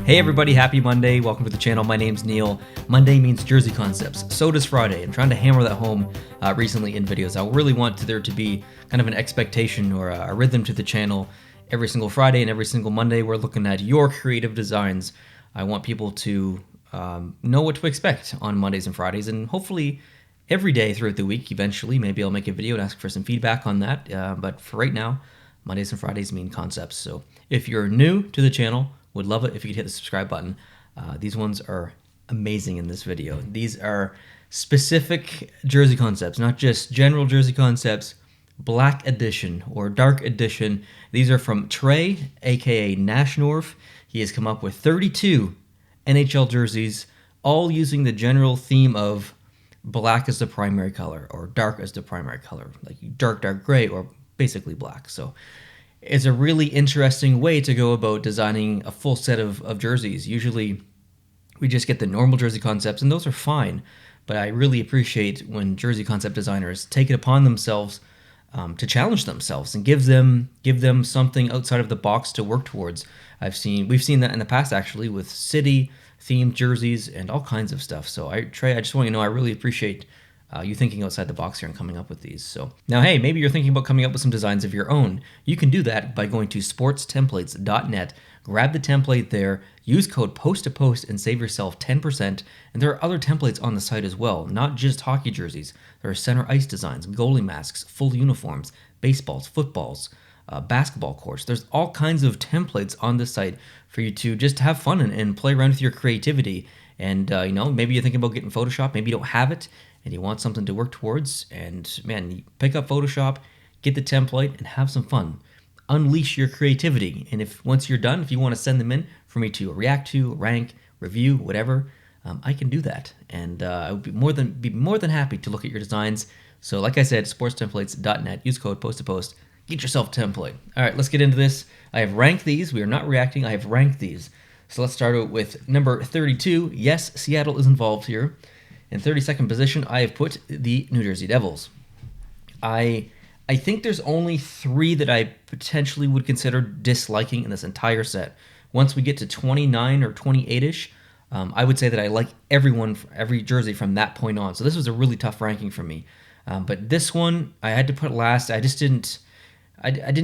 Hey everybody, happy Monday. Welcome to the channel. My name's Neil. Monday means jersey concepts. So does Friday. I'm trying to hammer that home recently in videos. I really want there to be kind of an expectation or a rhythm to the channel. Every single Friday and every single Monday, we're looking at your creative designs. I want people to know what to expect on Mondays and Fridays, and hopefully every day throughout the week. Eventually, maybe I'll make a video and ask for some feedback on that. But for right now, Mondays and Fridays mean concepts. So if you're new to the channel, would love it if you could hit the subscribe button. These ones are amazing in this video. These are specific jersey concepts, not just general jersey concepts. Black edition or dark edition. These are from Trey, aka Nashnorf. He has come up with 32 NHL jerseys, all using the general theme of black as the primary color or dark as the primary color, like dark gray or basically black. So it's a really interesting way to go about designing a full set of jerseys. Usually we just get the normal jersey concepts, and those are fine, but I really appreciate when jersey concept designers take it upon themselves to challenge themselves and give them something outside of the box to work towards. We've seen that in the past actually with city themed jerseys and all kinds of stuff. So Trey, I just want you to know I really appreciate you thinking outside the box here and coming up with these. So now, hey, maybe you're thinking about coming up with some designs of your own. You can do that by going to sportstemplates.net, grab the template there, use code post and save yourself 10%. And there are other templates on the site as well, not just hockey jerseys. There are center ice designs, goalie masks, full uniforms, baseballs, footballs, basketball courts. There's all kinds of templates on the site for you to just have fun and play around with your creativity. And maybe you're thinking about getting Photoshop, maybe you don't have it, and you want something to work towards, and man, you pick up Photoshop, get the template, and have some fun. Unleash your creativity. And once you're done, if you want to send them in for me to react to, rank, review, whatever, I can do that. And I would be more than happy to look at your designs. So like I said, sportstemplates.net, use code post get yourself a template. All right, let's get into this. I have ranked these. We are not reacting. I have ranked these. So let's start out with number 32. Yes, Seattle is involved here. In 32nd position, I have put the New Jersey Devils. I think there's only 3 that I potentially would consider disliking in this entire set. Once we get to 29 or 28-ish, I would say that I like every jersey from that point on. So this was a really tough ranking for me. But this one, I had to put last. I just didn't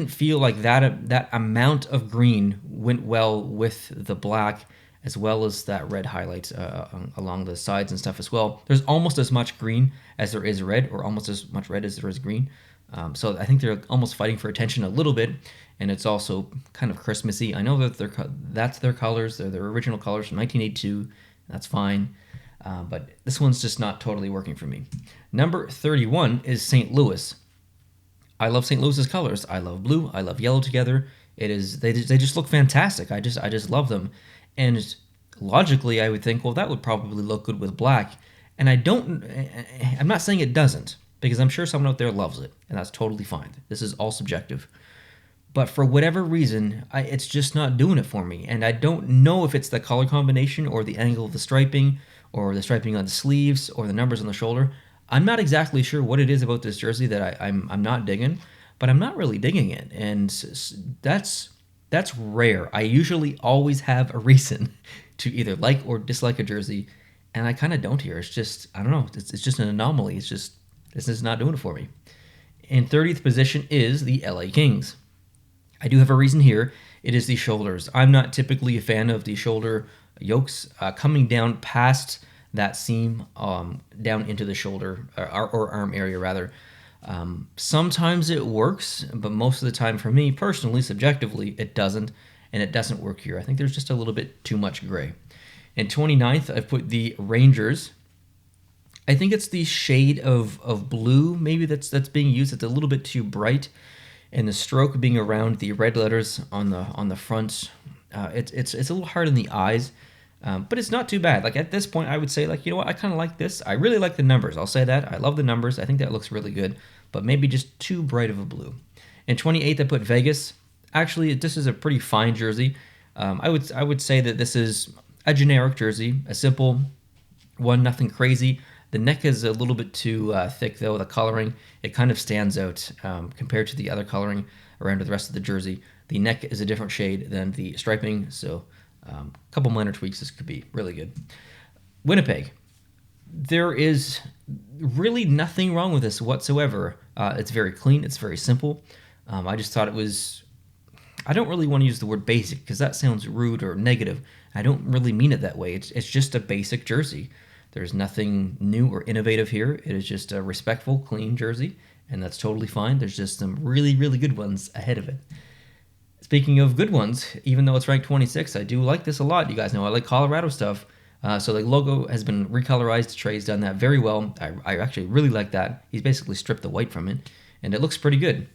feel like that amount of green went well with the black, as well as that red highlight along the sides and stuff as well. There's almost as much green as there is red, or almost as much red as there is green. So I think they're almost fighting for attention a little bit, and it's also kind of Christmassy. I know that that's their colors. They're their original colors from 1982. That's fine. But this one's just not totally working for me. Number 31 is St. Louis. I love St. Louis's colors. I love blue. I love yellow together. They just look fantastic. I just love them. And logically, I would think, well, that would probably look good with black. And I'm not saying it doesn't, because I'm sure someone out there loves it, and that's totally fine. This is all subjective. But for whatever reason, it's just not doing it for me. And I don't know if it's the color combination or the angle of the striping or the striping on the sleeves or the numbers on the shoulder. I'm not exactly sure what it is about this jersey that I'm not digging, but I'm not really digging it. And that's rare. I usually always have a reason to either like or dislike a jersey, and I kind of don't here. It's just, I don't know, it's just an anomaly. This is not doing it for me. In 30th position is the LA Kings. I do have a reason here. It is the shoulders. I'm not typically a fan of the shoulder yokes coming down past that seam down into the shoulder or arm area rather. Sometimes it works, but most of the time for me, personally, subjectively, it doesn't, and it doesn't work here. I think there's just a little bit too much gray. In 29th, I've put the Rangers. I think it's the shade of blue, maybe that's being used. It's a little bit too bright, and the stroke being around the red letters on the front, it's a little hard in the eyes. But it's not too bad. Like at this point, I would say, like, you know what, I kind of like this. I really like the numbers. I'll say that. I love the numbers. I think that looks really good, but maybe just too bright of a blue. In 28th, I put Vegas. Actually, this is a pretty fine jersey. I would say that this is a generic jersey, a simple one, nothing crazy. The neck is a little bit too thick, though. The coloring, it kind of stands out compared to the other coloring around the rest of the jersey. The neck is a different shade than the striping, so A couple minor tweaks, this could be really good. Winnipeg. There is really nothing wrong with this whatsoever. It's very clean. It's very simple. I just thought it was... I don't really want to use the word basic because that sounds rude or negative. I don't really mean it that way. It's just a basic jersey. There's nothing new or innovative here. It is just a respectful, clean jersey, and that's totally fine. There's just some really, really good ones ahead of it. Speaking of good ones, even though it's ranked 26, I do like this a lot. You guys know I like Colorado stuff. So the logo has been recolorized. Trey's done that very well. I actually really like that. He's basically stripped the white from it, and it looks pretty good.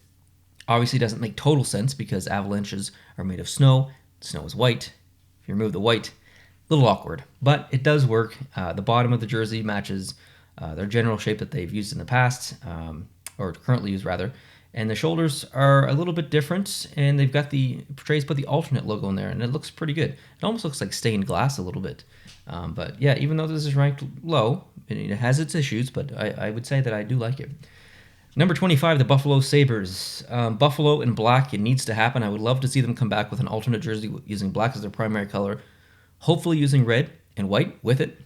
Obviously, it doesn't make total sense because avalanches are made of snow. Snow is white. If you remove the white, a little awkward, but it does work. The bottom of the jersey matches their general shape that they've used in the past, or currently use rather. And the shoulders are a little bit different, and they've got Trey's put the alternate logo in there, and it looks pretty good. It almost looks like stained glass a little bit. But yeah, even though this is ranked low, it has its issues, but I would say that I do like it. Number 25, the Buffalo Sabres. Buffalo in black, it needs to happen. I would love to see them come back with an alternate jersey using black as their primary color, hopefully using red and white with it,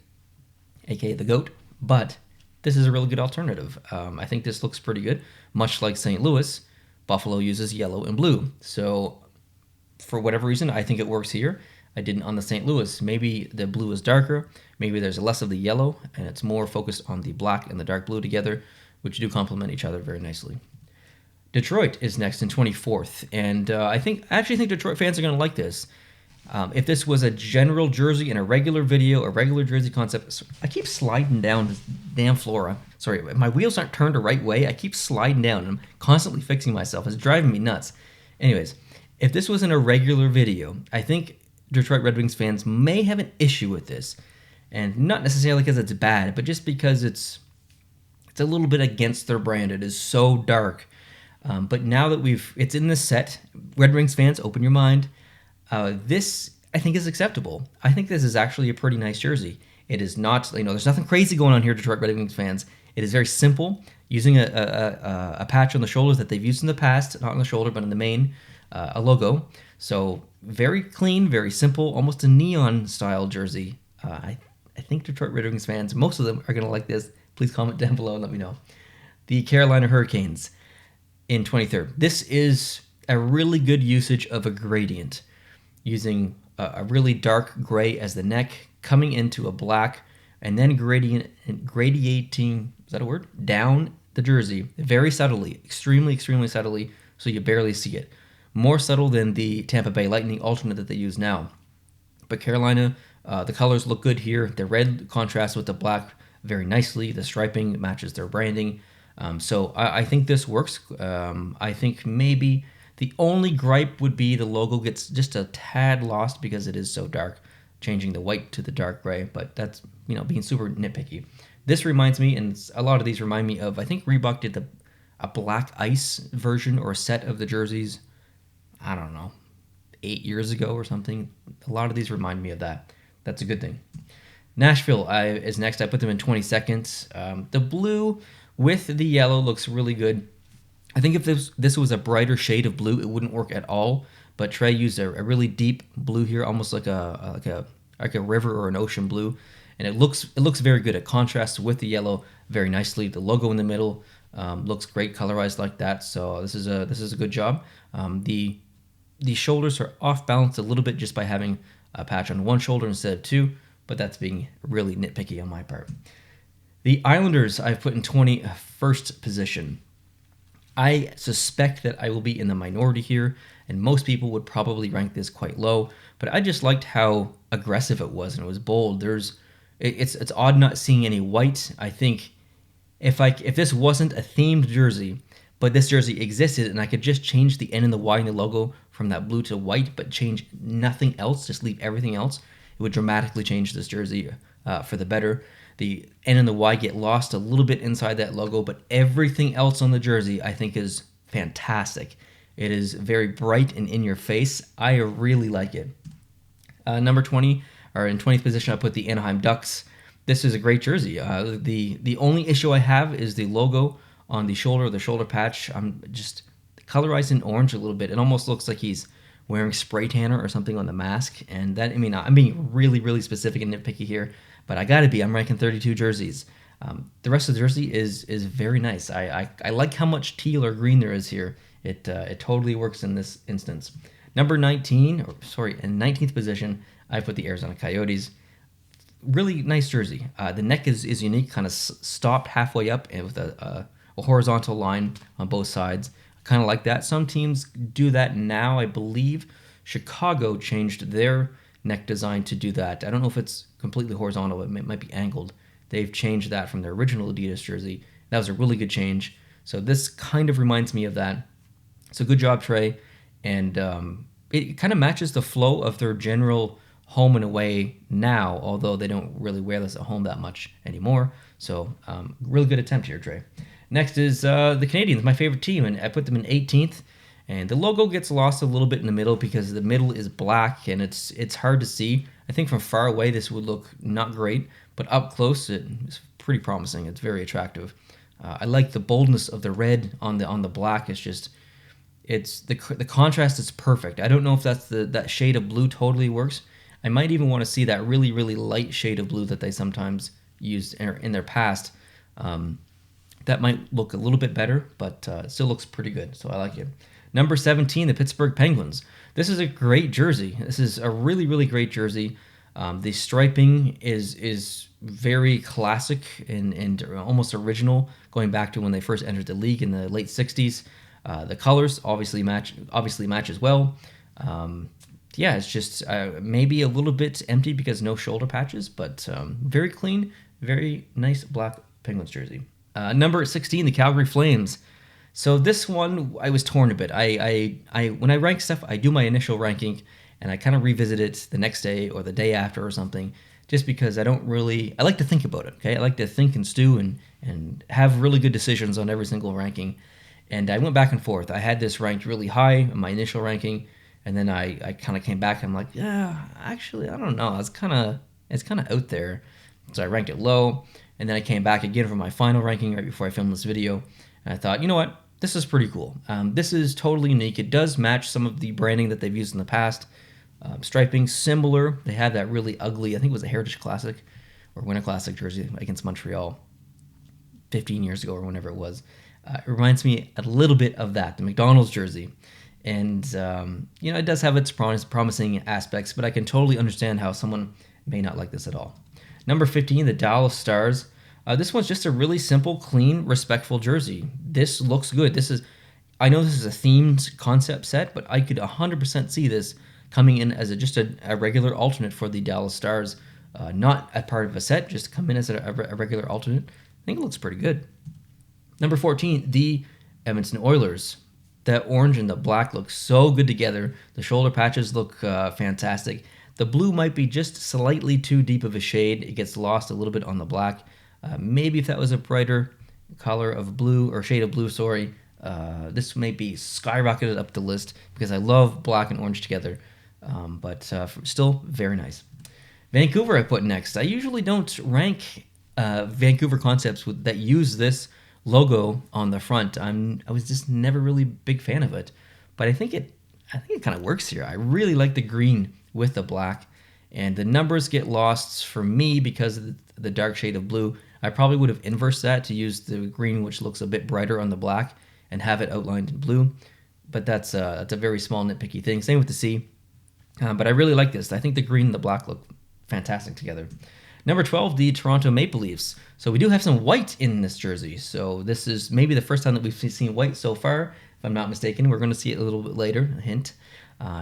aka the GOAT, but this is a really good alternative. I think this looks pretty good. Much like St. Louis, Buffalo uses yellow and blue. So for whatever reason, I think it works here. I didn't on the St. Louis. Maybe the blue is darker. Maybe there's less of the yellow, and it's more focused on the black and the dark blue together, which do complement each other very nicely. Detroit is next in 24th, and I actually think Detroit fans are going to like this. If this was a general jersey in a regular video, a regular jersey concept, I keep sliding down this damn floor. Sorry, my wheels aren't turned the right way. I keep sliding down. I'm constantly fixing myself. It's driving me nuts. Anyways, if this was in a regular video, I think Detroit Red Wings fans may have an issue with this. And not necessarily because it's bad, but just because it's a little bit against their brand. It is so dark. But now that it's in this set, Red Wings fans, open your mind. This, I think, is acceptable. I think this is actually a pretty nice jersey. It is not, there's nothing crazy going on here, Detroit Red Wings fans. It is very simple, using a patch on the shoulders that they've used in the past, not on the shoulder, but in the mane, a logo. So very clean, very simple, almost a neon-style jersey. I think Detroit Red Wings fans, most of them are going to like this. Please comment down below and let me know. The Carolina Hurricanes in 23rd. This is a really good usage of a gradient, using a really dark gray as the neck, coming into a black, and then gradiating, is that a word? Down the jersey very subtly, extremely, extremely subtly, so you barely see it. More subtle than the Tampa Bay Lightning alternate that they use now. But Carolina, the colors look good here. The red contrasts with the black very nicely. The striping matches their branding. So I think this works. I think maybe the only gripe would be the logo gets just a tad lost because it is so dark, changing the white to the dark gray, but that's, being super nitpicky. This reminds me, and a lot of these remind me of, I think Reebok did a black ice version or a set of the jerseys, I don't know, 8 years ago or something. A lot of these remind me of that. That's a good thing. Nashville is next. I put them in 22nd. The blue with the yellow looks really good. I think if this was a brighter shade of blue, it wouldn't work at all. But Trey used a really deep blue here, almost like a river or an ocean blue, and it looks very good. It contrasts with the yellow very nicely. The logo in the middle looks great, colorized like that. So this is a good job. The shoulders are off balance a little bit just by having a patch on one shoulder instead of two, but that's being really nitpicky on my part. The Islanders I've put in 21st position. I suspect that I will be in the minority here, and most people would probably rank this quite low, but I just liked how aggressive it was, and it was bold. It's odd not seeing any white. I think if this wasn't a themed jersey, but this jersey existed and I could just change the N and the Y in the logo from that blue to white, but change nothing else, just leave everything else, it would dramatically change this jersey for the better. The N and the Y get lost a little bit inside that logo, but everything else on the jersey I think is fantastic. It is very bright and in your face. I really like it. Number 20, or in 20th position, I put the Anaheim Ducks. This is a great jersey. The only issue I have is the logo on the shoulder patch. I'm just colorized in orange a little bit. It almost looks like he's wearing spray tanner or something on the mask. And that, I mean, I'm being really, really specific and nitpicky here, but I gotta be. I'm ranking 32 jerseys. The rest of the jersey is very nice. I like how much teal or green there is here. It totally works in this instance. Number 19, or sorry, in 19th position, I put the Arizona Coyotes. Really nice jersey. The neck is unique, kind of stopped halfway up and with a horizontal line on both sides. Kind of like that. Some teams do that now. I believe Chicago changed their neck design to do that. I don't know if it's completely horizontal, but it might be angled. They've changed that from their original Adidas jersey. That was a really good change. So this kind of reminds me of that. So good job, Trey. And it kind of matches the flow of their general home and away now, although they don't really wear this at home that much anymore. So really good attempt here, Trey. Next is the Canadiens, my favorite team, and I put them in 18th. And the logo gets lost a little bit in the middle because the middle is black and it's hard to see. I think from far away this would look not great, but up close it's pretty promising. It's very attractive. I like the boldness of the red on the black. It's the contrast is perfect. I don't know if that's that shade of blue totally works. I might even want to see that really, really light shade of blue that they sometimes used in their past. That might look a little bit better, but it still looks pretty good, so I like it. Number 17, the Pittsburgh Penguins. This is a great jersey. This is a really, really great jersey. The striping is very classic and almost original, going back to when they first entered the league in the late 60s. The colors obviously match as well. Yeah, it's just maybe a little bit empty because no shoulder patches, but very clean, very nice black Penguins jersey. Number 16, the Calgary Flames. So this one, I was torn a bit. I when I rank stuff, I do my initial ranking, and I kind of revisit it the next day or the day after or something, just because I like to think about it, okay? I like to think and stew and have really good decisions on every single ranking. And I went back and forth. I had this ranked really high in my initial ranking, and then I kind of came back and I'm like, yeah, actually, I don't know. It's kind of out there. So I ranked it low, and then I came back again for my final ranking right before I filmed this video. And I thought, you know what? This is pretty cool. This is totally unique. It does match some of the branding that they've used in the past. Striping, similar. They had that really ugly, I think it was a Heritage Classic or Winter Classic jersey against Montreal 15 years ago or whenever it was. It reminds me a little bit of that, the McDonald's jersey. And, it does have its promising aspects, but I can totally understand how someone may not like this at all. Number 15, the Dallas Stars. This one's just a really simple, clean, respectful jersey. This looks good. I know this is a themed concept set, but I could 100% see this coming in as just a regular alternate for the Dallas Stars. Not a part of a set, just come in as a regular alternate. I think it looks pretty good. Number 14, the Edmonton Oilers. That orange and the black look so good together. The shoulder patches look fantastic. The blue might be just slightly too deep of a shade. It gets lost a little bit on the black. Maybe if that was a brighter color of blue, or shade of blue, sorry, this may be skyrocketed up the list because I love black and orange together. But still very nice. Vancouver I put next. I usually don't rank Vancouver concepts that use this logo on the front. I was just never really big fan of it, but I think it kind of works here. I really like the green with the black, and the numbers get lost for me because of the dark shade of blue. I probably would have inversed that to use the green, which looks a bit brighter on the black, and have it outlined in blue. But that's a very small nitpicky thing. Same with the C. But I really like this. I think the green and the black look fantastic together. Number 12, the Toronto Maple Leafs. So we do have some white in this jersey. So this is maybe the first time that we've seen white so far, if I'm not mistaken. We're going to see it a little bit later, a hint.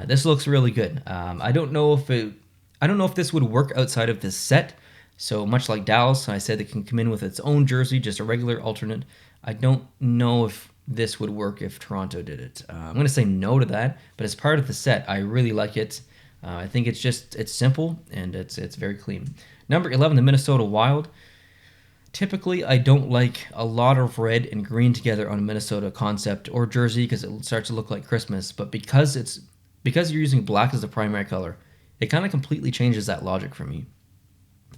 This looks really good. I don't know if this would work outside of this set. So much like Dallas, I said it can come in with its own jersey, just a regular alternate. I don't know if this would work if Toronto did it. I'm going to say no to that, but as part of the set, I really like it. I think it's simple and it's very clean. Number 11, the Minnesota Wild. Typically, I don't like a lot of red and green together on a Minnesota concept or jersey because it starts to look like Christmas. But because you're using black as the primary color, it kind of completely changes that logic for me.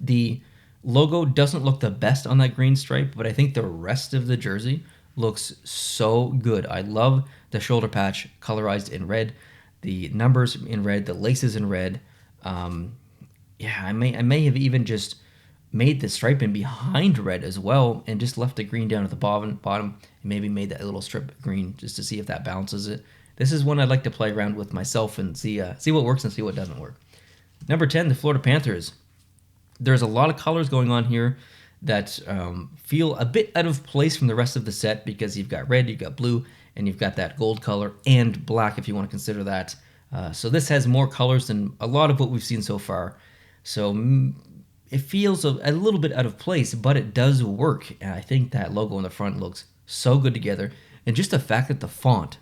The logo doesn't look the best on that green stripe, but I think the rest of the jersey looks so good. I love the shoulder patch colorized in red. the numbers in red, the laces in red. Yeah, I may have even just made the striping behind red as well, and just left the green down at the bottom, and maybe made that little strip green just to see if that balances it. This is one I'd like to play around with myself and see what works and see what doesn't work. Number 10, the Florida Panthers. There's a lot of colors going on here that feel a bit out of place from the rest of the set, because you've got red, you've got blue, and you've got that gold color and black if you want to consider that. So this has more colors than a lot of what we've seen so far. So it feels a little bit out of place, but it does work. And I think that logo on the front looks so good together. And just the fact that the font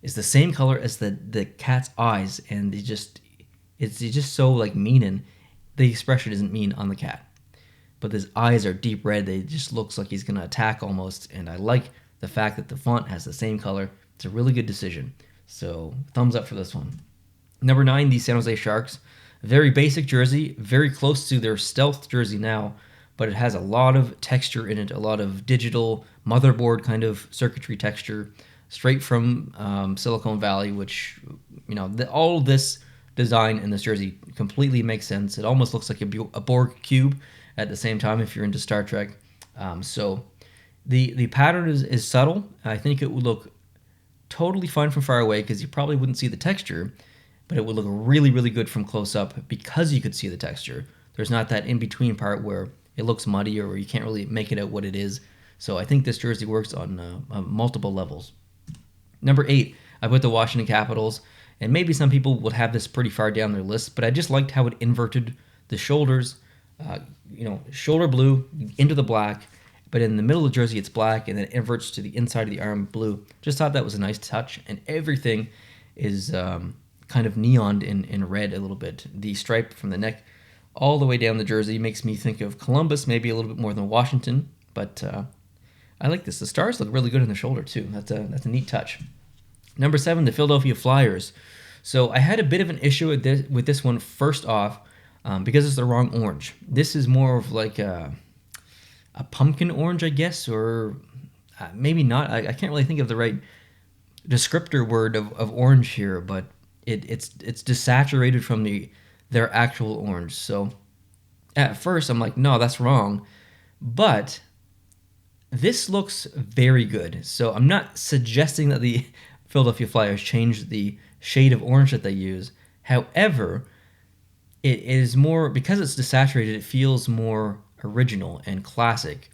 is the same color as the cat's eyes, and it's just so like meaning. The expression isn't mean on the cat, but his eyes are deep red. They just looks like he's gonna attack almost. And I like the fact that the font has the same color. It's a really good decision. So thumbs up for this one. Number 9, the San Jose Sharks. Very basic jersey, very close to their stealth jersey now, but it has a lot of texture in it, a lot of digital motherboard kind of circuitry texture, straight from Silicon Valley, which, all of this design in this jersey completely makes sense. It almost looks like a Borg cube at the same time if you're into Star Trek. So the pattern is subtle. I think it would look totally fine from far away because you probably wouldn't see the texture, but it would look really, really good from close up because you could see the texture. There's not that in-between part where it looks muddy or where you can't really make it out what it is. So I think this jersey works on multiple levels. Number 8, I put the Washington Capitals, and maybe some people would have this pretty far down their list, but I just liked how it inverted the shoulders, shoulder blue into the black, but in the middle of the jersey it's black, and then it inverts to the inside of the arm blue. Just thought that was a nice touch, and everything is kind of neoned in red a little bit. The stripe from the neck all the way down the jersey makes me think of Columbus, maybe a little bit more than Washington, but I like this. The stars look really good in the shoulder too. That's a neat touch. Number 7, the Philadelphia Flyers. So I had a bit of an issue with this one first off because it's the wrong orange. This is more of like a pumpkin orange, I guess, or maybe not. I can't really think of the right descriptor word of orange here, but it's desaturated from their actual orange. So at first I'm like, no, that's wrong. But this looks very good. So I'm not suggesting that the Philadelphia Flyers change the shade of orange that they use. However, it is more, because it's desaturated, it feels more original and classic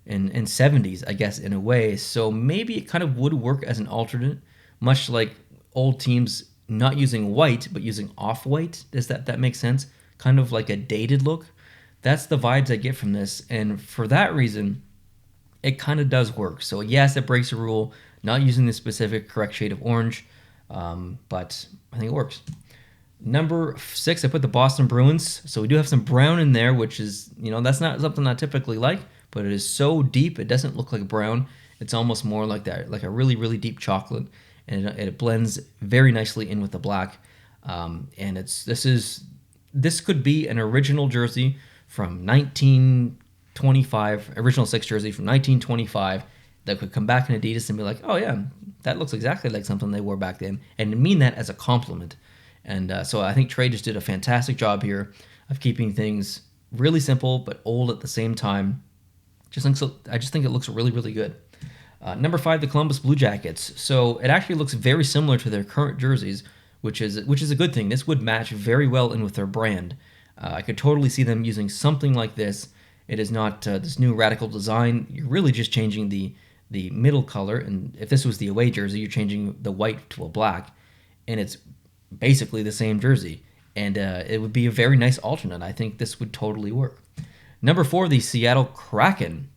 and 70s, I guess, in a way. So maybe it kind of would work as an alternate, much like old teams not using white, but using off-white. Does that make sense? Kind of like a dated look. That's the vibes I get from this. And for that reason, it kind of does work. So yes, it breaks a rule, not using the specific correct shade of orange, but I think it works. Number 6, I put the Boston Bruins. So we do have some brown in there, which is, that's not something I typically like, but it is so deep, it doesn't look like brown. It's almost more like that, like a really, really deep chocolate, and it blends very nicely in with the black. And this could be an original jersey from 1925, original 6 jersey from 1925 that could come back in Adidas and be like, oh yeah, that looks exactly like something they wore back then, and mean that as a compliment. And so I think Trey just did a fantastic job here of keeping things really simple but old at the same time. I just think it looks really, really good. Number 5, the Columbus Blue Jackets. So it actually looks very similar to their current jerseys, which is a good thing. This would match very well in with their brand. I could totally see them using something like this. It is not this new radical design. You're really just changing the middle color, and if this was the away jersey, you're changing the white to a black, and it's basically the same jersey, and it would be a very nice alternate. I think this would totally work. Number 4, the Seattle Kraken.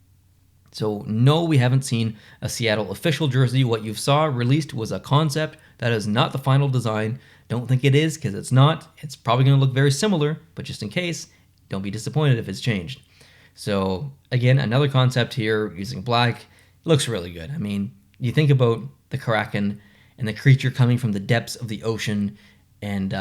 So no, we haven't seen a Seattle official jersey. What you saw released was a concept. That is not the final design. Don't think it is, because it's not. It's probably going to look very similar, but just in case, don't be disappointed if it's changed. So again, another concept here using black. It looks really good. I mean, you think about the Kraken and the creature coming from the depths of the ocean, and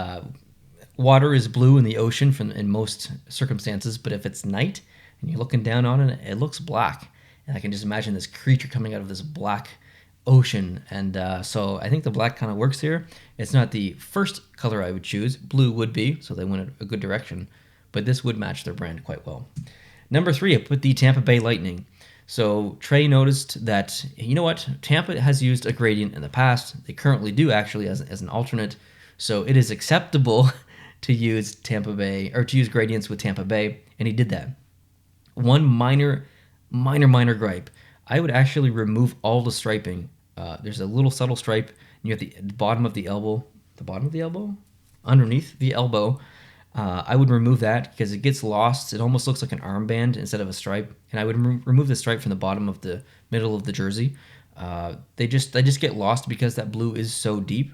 water is blue in the ocean in most circumstances, but if it's night and you're looking down on it, it looks black. And I can just imagine this creature coming out of this black ocean, and so I think the black kind of works here. It's not the first color I would choose. Blue would be, so they went a good direction, but this would match their brand quite well. Number 3, I put the Tampa Bay Lightning. So Trey noticed that, you know what, Tampa has used a gradient in the past. They currently do actually as an alternate. So it is acceptable to use Tampa Bay, or to use gradients with Tampa Bay, and he did that. One minor gripe. I would actually remove all the striping. There's a little subtle stripe near the bottom of the elbow. The bottom of the elbow? Underneath the elbow. I would remove that because it gets lost. It almost looks like an armband instead of a stripe. And I would remove the stripe from the bottom of the middle of the jersey. They just get lost because that blue is so deep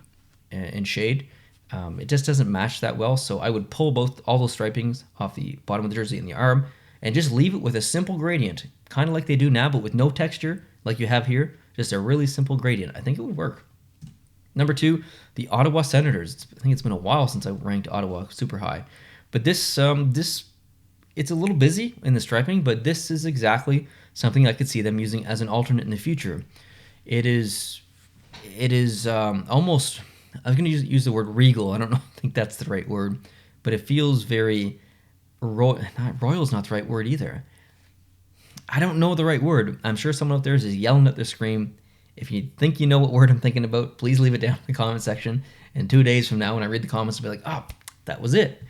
in shade. It just doesn't match that well. So I would pull all those stripings off the bottom of the jersey and the arm and just leave it with a simple gradient, kind of like they do now, but with no texture like you have here. Just a really simple gradient. I think it would work. Number 2, the Ottawa Senators. I think it's been a while since I ranked Ottawa super high. But this it's a little busy in the striping, but this is exactly something I could see them using as an alternate in the future. It is almost, I was going to use the word regal. I don't think that's the right word, but it feels very, royal is not the right word either. I don't know the right word. I'm sure someone out there is yelling at their screen. If you think you know what word I'm thinking about, please leave it down in the comment section. And 2 days from now, when I read the comments, I'll be like, oh, that was it.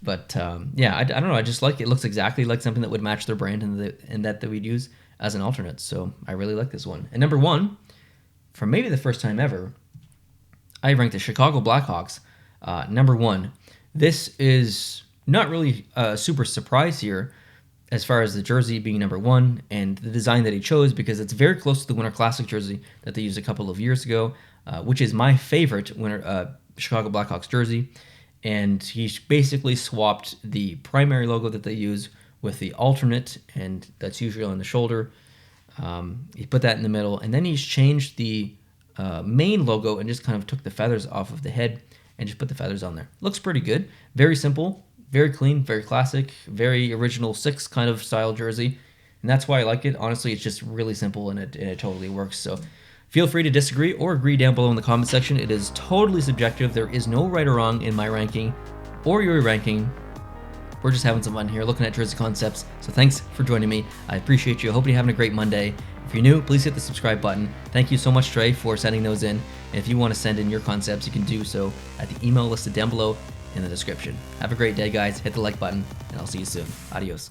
But yeah, I don't know. I just like it. It looks exactly like something that would match their brand and that we'd use as an alternate. So I really like this one. And number 1, for maybe the first time ever, I ranked the Chicago Blackhawks number 1. This is not really a super surprise here as far as the jersey being number 1 and the design that he chose, because it's very close to the Winter Classic jersey that they used a couple of years ago, which is my favorite Chicago Blackhawks jersey. And he basically swapped the primary logo that they use with the alternate, and that's usually on the shoulder. He put that in the middle, and then he's changed the main logo and just kind of took the feathers off of the head and just put the feathers on there. Looks pretty good. Very simple. Very clean, very classic, very original 6 kind of style jersey. And that's why I like it. Honestly, it's just really simple and it totally works. So feel free to disagree or agree down below in the comment section. It is totally subjective. There is no right or wrong in my ranking or your ranking. We're just having some fun here looking at jersey concepts. So thanks for joining me. I appreciate you. I hope you're having a great Monday. If you're new, please hit the subscribe button. Thank you so much, Trey, for sending those in. And if you want to send in your concepts, you can do so at the email listed down below in the description. Have a great day, guys. Hit the like button, and I'll see you soon. Adios.